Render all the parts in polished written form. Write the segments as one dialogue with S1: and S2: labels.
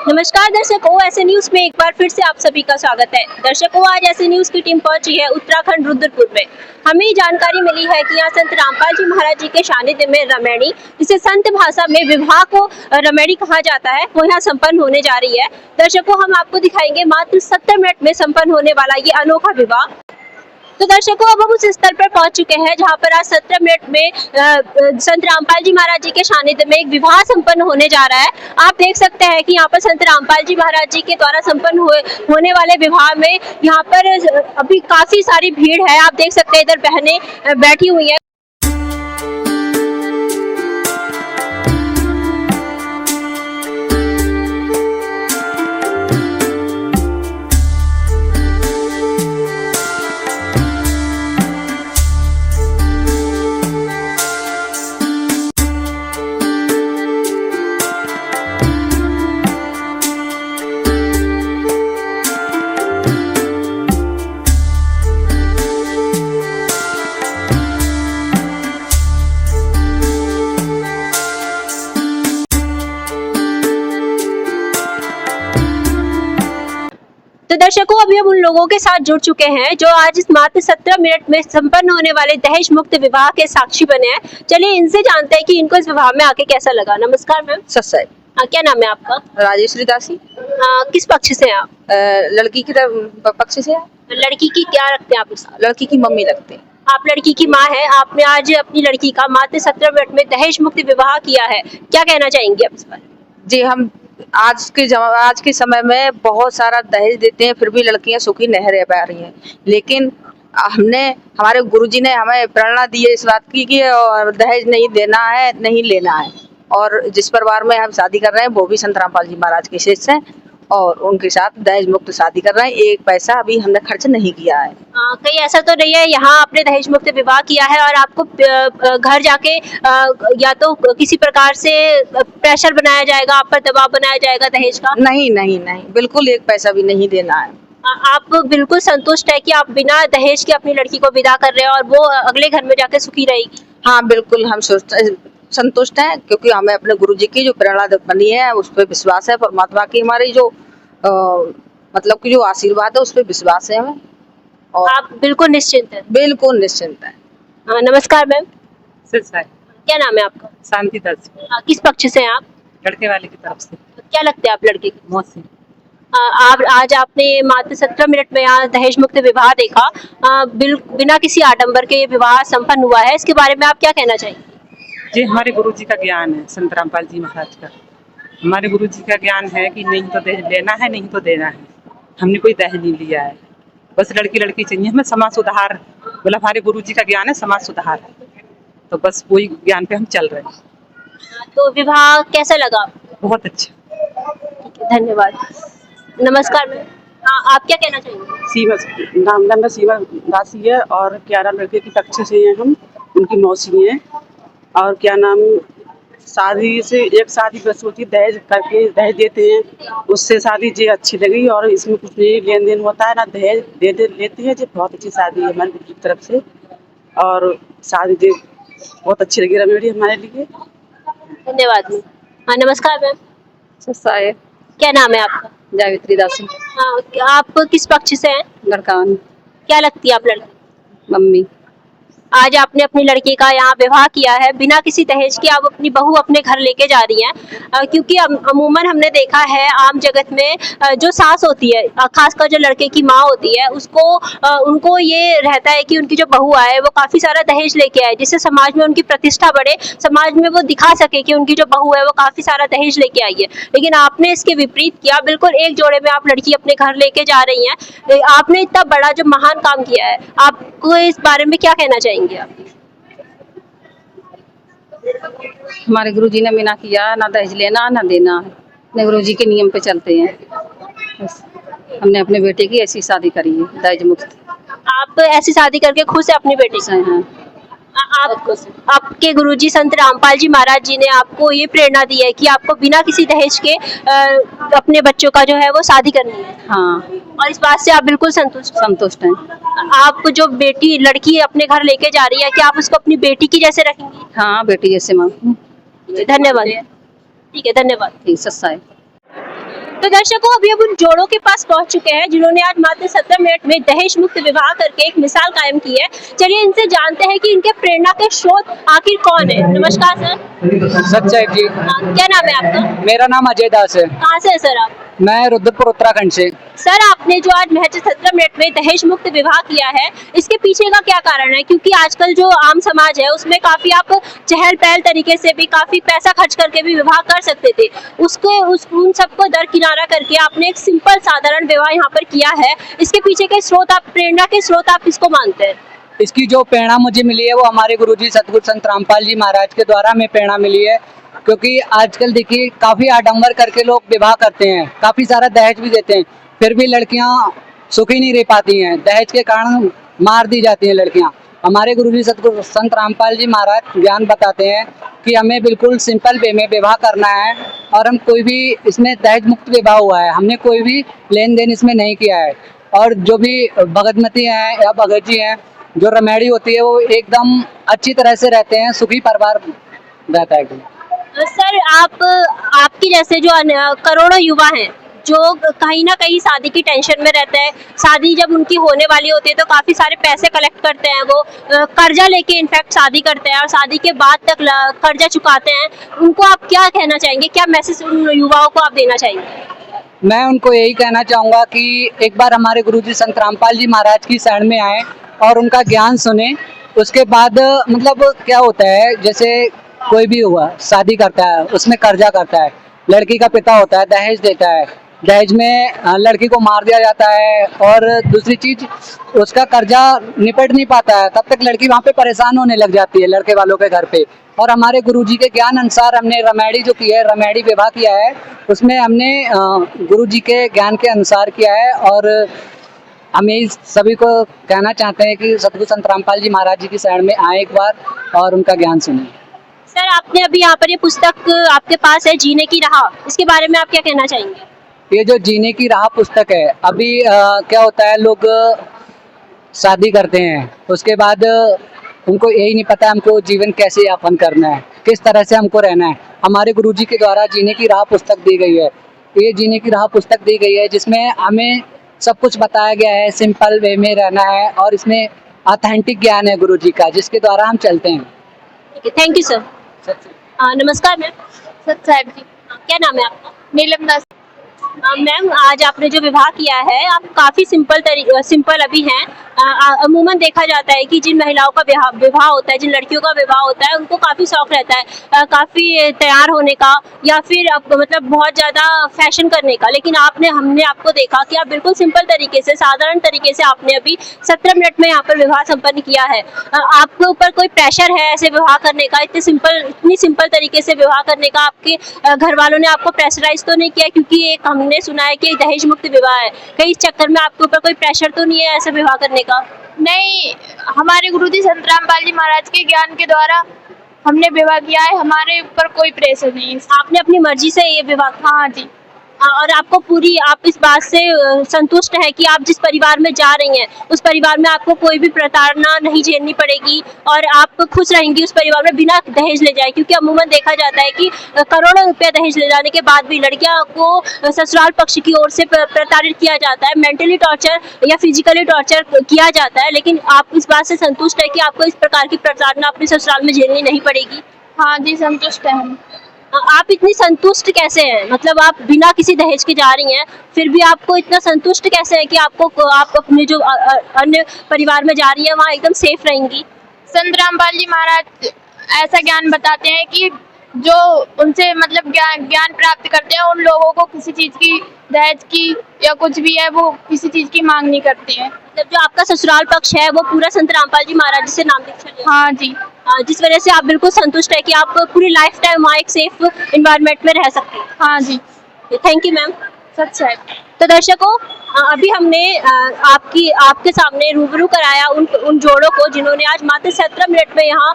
S1: नमस्कार दर्शकों, ऐसे न्यूज में एक बार फिर से आप सभी का स्वागत है। दर्शकों, आज ऐसे न्यूज की टीम पहुंची है उत्तराखंड रुद्रपुर में। हमें जानकारी मिली है कि यहाँ संत रामपाल जी महाराज जी के सानिध्य में रमैणी, जिसे संत भाषा में विवाह को रमैणी कहा जाता है, वो यहाँ संपन्न होने जा रही है। दर्शकों, हम आपको दिखाएंगे मात्र 70 मिनट में संपन्न होने वाला ये अनोखा विवाह। तो दर्शकों, अब हम उस स्थल पर पहुंच चुके हैं जहां पर आज 17 मिनट में संत रामपाल जी महाराज जी के सानिध्य में एक विवाह संपन्न होने जा रहा है। आप देख सकते हैं कि यहाँ पर संत रामपाल जी महाराज जी के द्वारा संपन्न होने वाले विवाह में यहाँ पर अभी काफी सारी भीड़ है। आप देख सकते हैं इधर बहनें बैठी हुई है। तो दर्शकों, अभी हम उन लोगों के साथ जुड़ चुके हैं जो आज इस मात्र 17 मिनट में संपन्न होने वाले दहेज मुक्त विवाह के साक्षी बने हैं। चलिए इनसे जानते हैं कि इनको इस विवाह में आके कैसा लगा। नमस्कार मैम।
S2: सत्साई।
S1: क्या नाम है आपका?
S2: राजेश्वरी दासी।
S1: किस पक्ष से हैं आप?
S2: लड़की की पक्ष से।
S1: लड़की की क्या रखते हैं आप?
S2: लड़की की मम्मी लगते हैं।
S1: आप लड़की की माँ है। आपने आज अपनी लड़की का मात्र 17 मिनट में दहेज मुक्त विवाह किया है, क्या कहना चाहेंगे आप इस पर?
S2: जी, हम आज के समय में बहुत सारा दहेज देते हैं, फिर भी लड़कियां सुखी नहीं रह पा रही हैं। लेकिन हमारे गुरुजी ने हमें प्रेरणा दी है इस बात की कि दहेज नहीं देना है, नहीं लेना है। और जिस परिवार में हम शादी कर रहे हैं वो भी संत रामपाल जी महाराज के शिष्य हैं और उनके साथ दहेज मुक्त शादी कर रहे हैं। एक पैसा अभी हमने खर्च नहीं किया है।
S1: कहीं ऐसा तो नहीं है यहाँ आपने दहेज मुक्त विवाह किया है और आपको घर जाके या तो किसी प्रकार से प्रेशर बनाया जाएगा, आप पर दबाव बनाया जाएगा दहेज का?
S2: नहीं नहीं नहीं, बिल्कुल एक पैसा भी नहीं देना है।
S1: आप बिल्कुल संतुष्ट है कि आप बिना दहेज के अपनी लड़की को विदा कर रहे हैं और वो अगले घर में जाके सुखी रहेगी?
S2: हाँ बिल्कुल, हम संतुष्ट हैं क्योंकि हमें अपने गुरुजी की जो प्रेरणा बनी है उस पर विश्वास है। परमात्मा की हमारी जो मतलब कि जो आशीर्वाद है उस पर विश्वास है हमें। और
S1: आप बिल्कुल निश्चिंत हैं?
S2: बिल्कुल निश्चिंत है।
S1: नमस्कार मैम।
S3: क्या
S1: नाम है आपका?
S3: शांति दर्श।
S1: किस पक्ष से हैं आप?
S3: लड़के वाले की तरफ से।
S1: क्या लगते हैं आप लड़के की?
S3: मौसी।
S1: आप आज आपने मात्र 17 मिनट में यहाँ दहेज मुक्त विवाह देखा, बिना किसी आडंबर के ये विवाह संपन्न हुआ है, इसके बारे में आप क्या कहना चाहिए?
S3: जी, हमारे गुरुजी का ज्ञान है, संत रामपाल जी महाराज का। हमारे गुरुजी का ज्ञान है कि नहीं तो दहेज लेना है, नहीं तो देना है। हमने कोई दहेज नहीं लिया है, बस लड़की चाहिए हमें। समाज सुधार बोला हमारे गुरुजी का ज्ञान है, समाज सुधार, तो बस वही ज्ञान पे हम चल रहे हैं।
S1: तो विवाह कैसा लगा?
S3: बहुत अच्छा।
S1: ठीक है, धन्यवाद। नमस्कार मैम। आप क्या कहना चाहेंगे?
S4: नाम सीमा दासी है और 11 लड़के की पक्ष से हैं हम, उनकी मौसी हैं। और क्या नाम, शादी से एक शादी बस होती है, दहेज करके दहेज देते हैं, उससे शादी जी अच्छी लगी। और इसमें कुछ नहीं लेन देन होता है ना, दहेज लेते हैं जी। बहुत अच्छी शादी है हमारी तरफ से और शादी जी बहुत अच्छी लगी रमेड़ी हमारे लिए।
S1: धन्यवाद। नमस्कार मैम।
S2: सत्साई।
S1: क्या नाम है आपका?
S2: जावित्री दासी।
S1: आप किस पक्ष से हैं?
S2: लड़कान।
S1: क्या लगती है आप लड़की?
S2: मम्मी।
S1: आज आपने अपनी लड़की का यहाँ विवाह किया है बिना किसी दहेज के, आप अपनी बहू अपने घर लेके जा रही हैं। क्योंकि अमूमन हमने देखा है आम जगत में जो सास होती है, खासकर जो लड़के की माँ होती है, उसको उनको ये रहता है कि उनकी जो बहू आए वो काफी सारा दहेज लेके आए, जिससे समाज में उनकी प्रतिष्ठा बढ़े, समाज में वो दिखा सके कि उनकी जो बहू है वो काफी सारा दहेज लेके आई है। लेकिन आपने इसके विपरीत किया, बिल्कुल एक जोड़े में आप लड़की अपने घर लेके जा रही हैं। आपने इतना बड़ा जो महान काम किया है, आपको इस बारे में क्या कहना चाहिए?
S2: हमारे गुरुजी ने मना किया ना दहेज लेना ना देना, अपने गुरुजी के नियम पे चलते हैं। बस हमने अपने बेटे की ऐसी शादी करी है, दहेज मुक्त।
S1: आप ऐसी शादी करके खुश है अपनी बेटी से?
S2: हाँ।
S1: आपके गुरुजी संत रामपाल जी महाराज जी ने आपको ये प्रेरणा दी है कि आपको बिना किसी दहेज के अपने बच्चों का जो है वो शादी करनी है।
S2: हाँ।
S1: और इस बात से आप बिल्कुल संतुष्ट हैं? आप जो बेटी लड़की अपने घर लेके जा रही है, क्या आप उसको अपनी बेटी की जैसे रखेंगी?
S2: हाँ, बेटी जैसे माँ।
S1: धन्यवाद। ठीक है, धन्यवाद।
S2: ठीक, सत्साई।
S1: तो दर्शकों अभी हम उन जोड़ों के पास पहुंच चुके हैं जिन्होंने आज मात्र 17 मिनट में दहेज मुक्त विवाह करके एक मिसाल कायम की है। चलिए इनसे जानते हैं कि इनके प्रेरणा के स्रोत आखिर कौन है। नमस्कार सर।
S5: सच्चाई जी।
S1: क्या नाम है आपका?
S5: मेरा नाम अजय दास है।
S1: कहाँ से है सर आप?
S5: मैं रुद्रपुर उत्तराखंड से।
S1: सर आपने जो आज महज 17 मिनट में दहेज मुक्त विवाह किया है, इसके पीछे का क्या कारण है? क्योंकि आजकल जो आम समाज है उसमें काफी आप चहल पहल तरीके से भी काफी पैसा खर्च करके भी विवाह कर सकते थे, उन सबको दरकिनारा करके आपने एक सिंपल साधारण विवाह यहाँ पर किया है। इसके पीछे के स्रोत, आप प्रेरणा के स्रोत आप किसको मानते हैं?
S5: इसकी जो प्रेरणा मुझे मिली है वो हमारे गुरुजी सतगुरु संत रामपाल जी महाराज के द्वारा हमें प्रेरणा मिली है। क्योंकि आजकल देखिए काफी आडंबर करके लोग विवाह करते हैं, काफी सारा दहेज भी देते हैं, फिर भी लड़कियां सुखी नहीं रह पाती हैं, दहेज के कारण मार दी जाती हैं लड़कियां। हमारे गुरुजी सतगुरु संत रामपाल जी महाराज ज्ञान बताते हैं कि हमें बिल्कुल सिंपल वे में विवाह करना है और हम कोई भी इसमें दहेज मुक्त विवाह हुआ है, हमने कोई भी लेन देन इसमें नहीं किया है। और जो भी भगतमती हैं या भगत जी हैं, जो रमेड़ी होती है वो एकदम अच्छी तरह से रहते हैं, सुखी परिवार रहता है।
S1: सर आपकी जैसे जो करोड़ों युवा हैं जो कहीं ना कहीं शादी की टेंशन में रहते हैं, शादी जब उनकी होने वाली होती है तो काफी सारे पैसे कलेक्ट करते हैं, वो कर्जा लेके इनफैक्ट शादी करते हैं और शादी के बाद तक कर्जा चुकाते हैं, उनको आप क्या कहना चाहेंगे? क्या मैसेज उन युवाओं को आप देना चाहेंगे?
S5: मैं उनको यही कहना चाहूँगा कि एक बार हमारे गुरुजी संत रामपाल जी महाराज की शरण में आए और उनका ज्ञान सुने। उसके बाद मतलब क्या होता है, जैसे कोई भी हुआ शादी करता है उसमें कर्जा करता है, लड़की का पिता होता है दहेज देता है, दहेज में लड़की को मार दिया जाता है और दूसरी चीज उसका कर्जा निपट नहीं पाता है, तब तक लड़की वहाँ पे परेशान होने लग जाती है लड़के वालों के घर पे। और हमारे गुरुजी के ज्ञान अनुसार हमने रमेड़ी जो की है, रमेड़ी विवाह किया है, उसमें हमने गुरुजी के ज्ञान के अनुसार किया है। और हमें सभी को कहना चाहते हैं कि सतगुरु संत रामपाल जी महाराज जी की शरण में आए एक बार और उनका ज्ञान सुने।
S1: सर आपने अभी यहाँ पर ये पुस्तक आपके पास है, जीने की राह, इसके बारे में आप क्या कहना चाहेंगे?
S5: ये जो जीने की राह पुस्तक है, अभी क्या होता है, लोग शादी करते हैं उसके बाद उनको यही नहीं पता हमको जीवन कैसे यापन करना है, किस तरह से हमको रहना है। हमारे गुरुजी के द्वारा जीने की राह पुस्तक दी गई है। ये जीने की राह पुस्तक दी गई है जिसमें हमें सब कुछ बताया गया है, सिंपल वे में रहना है और इसमें ऑथेंटिक ज्ञान है गुरुजी का जिसके द्वारा हम चलते हैं।
S1: Thank you sir. नमस्कार मैम।
S6: सत्साहिब जी।
S1: क्या नाम है आपका?
S6: नीलम दास।
S1: मैम आज आपने जो विवाह किया है, आप काफी सिंपल अभी हैं। अमूमन देखा जाता है कि जिन महिलाओं का विवाह होता है, जिन लड़कियों का विवाह होता है, उनको काफी शौक रहता है काफी तैयार होने का या फिर मतलब बहुत ज्यादा फैशन करने का, लेकिन हमने आपको देखा कि आप बिल्कुल सिंपल तरीके से, साधारण तरीके से आपने अभी 17 मिनट में यहाँ पर विवाह संपन्न किया है। आपके ऊपर कोई प्रेशर है ऐसे विवाह करने का? इतनी सिंपल तरीके से विवाह करने का आपके घर वालों ने आपको प्रेशराइज तो नहीं किया? क्योंकि एक हमने सुना है कि दहेज मुक्त विवाह है, कहीं इस चक्कर में आपके ऊपर कोई प्रेशर तो नहीं है ऐसे विवाह करने का?
S6: नहीं, हमारे गुरुजी संत रामपाल जी महाराज के ज्ञान के द्वारा हमने विवाह किया है, हमारे ऊपर कोई प्रेशर नहीं है।
S1: आपने अपनी मर्जी से ये विवाह?
S6: हाँ जी।
S1: और आपको आप इस बात से संतुष्ट है कि आप जिस परिवार में जा रही हैं उस परिवार में आपको कोई भी प्रताड़ना नहीं झेलनी पड़ेगी और आप खुश रहेंगी उस परिवार में बिना दहेज ले जाए? क्योंकि अमूमन देखा जाता है कि करोड़ों रुपया दहेज ले जाने के बाद भी लड़कियों को ससुराल पक्ष की ओर से प्रताड़ित किया जाता है, मेंटली टॉर्चर या फिजिकली टॉर्चर किया जाता है, लेकिन आप इस बात से संतुष्ट है कि आपको इस प्रकार की प्रताड़ना अपने ससुराल में झेलनी नहीं पड़ेगी?
S6: हाँ जी, संतुष्ट है हम।
S1: आप इतनी संतुष्ट कैसे हैं? मतलब आप बिना किसी दहेज के जा रही हैं, फिर भी आपको इतना संतुष्ट कैसे है कि आप अपने जो अन्य परिवार में जा रही है वहाँ एकदम सेफ रहेंगी?
S6: संत रामपाल जी महाराज ऐसा ज्ञान बताते हैं कि जो उनसे मतलब ज्ञान प्राप्त करते हैं उन लोगों को किसी चीज की, दहेज की या कुछ भी है, वो किसी चीज की मांग नहीं करते हैं।
S1: मतलब जो आपका ससुराल पक्ष है वो पूरा संत रामपाल जी महाराज से नाम दीक्षा लिया?
S6: हाँ जी।
S1: जिस वजह से आप बिल्कुल संतुष्ट है कि आप पूरी लाइफ टाइम वहाँ एक सेफ एनवायरनमेंट में रह सकते हैं?
S6: हाँ जी।
S1: Thank you ma'am.
S6: सत्साहिब।
S1: तो दर्शकों अभी हमने आपके सामने रूबरू कराया उन जोड़ों को जिन्होंने आज मात्र 17 मिनट में यहाँ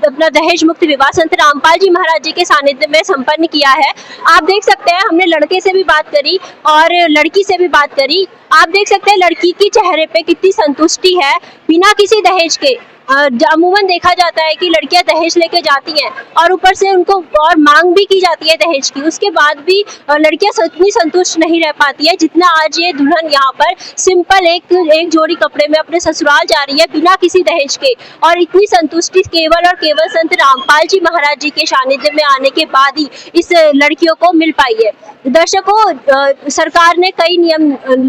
S1: अपना दहेज मुक्त विवाह संत रामपाल जी महाराज जी के सानिध्य में संपन्न किया है। आप देख सकते हैं हमने लड़के से भी बात करी और लड़की से भी बात करी। आप देख सकते हैं लड़की की चेहरे पे कितनी संतुष्टि है बिना किसी दहेज के। अमूमन देखा जाता है कि लड़कियां दहेज लेके जाती हैं और ऊपर से उनको और मांग भी की जाती है दहेज की, उसके बाद भी लड़कियां इतनी संतुष्ट नहीं रह पाती है जितना आज ये दुल्हन यहाँ पर सिंपल एक जोड़ी कपड़े में अपने ससुराल जा रही है बिना किसी दहेज के, और इतनी संतुष्टि केवल और केवल संत रामपाल जी महाराज जी के सानिध्य में आने के बाद ही इस लड़कियों को मिल पाई है। दर्शकों, सरकार ने कई नियम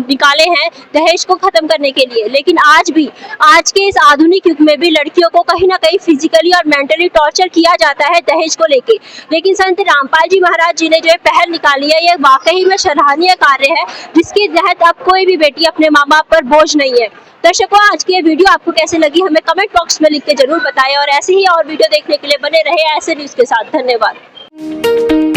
S1: निकाले हैं दहेज को खत्म करने के लिए, लेकिन आज के इस आधुनिक युग में भी लड़कियों को कहीं ना कहीं फिजिकली और मेंटली टॉर्चर किया जाता है दहेज को लेके। लेकिन संत रामपाल जी महाराज जी ने जो पहल निकाली है ये वाकई में सराहनीय कार्य है, जिसके तहत अब कोई भी बेटी अपने माँ बाप पर बोझ नहीं है। दर्शकों, आज की ये वीडियो आपको कैसे लगी हमें कमेंट बॉक्स में लिख के जरूर बताएं, और ऐसे ही और वीडियो देखने के लिए बने रहे ऐसे न्यूज के साथ। धन्यवाद।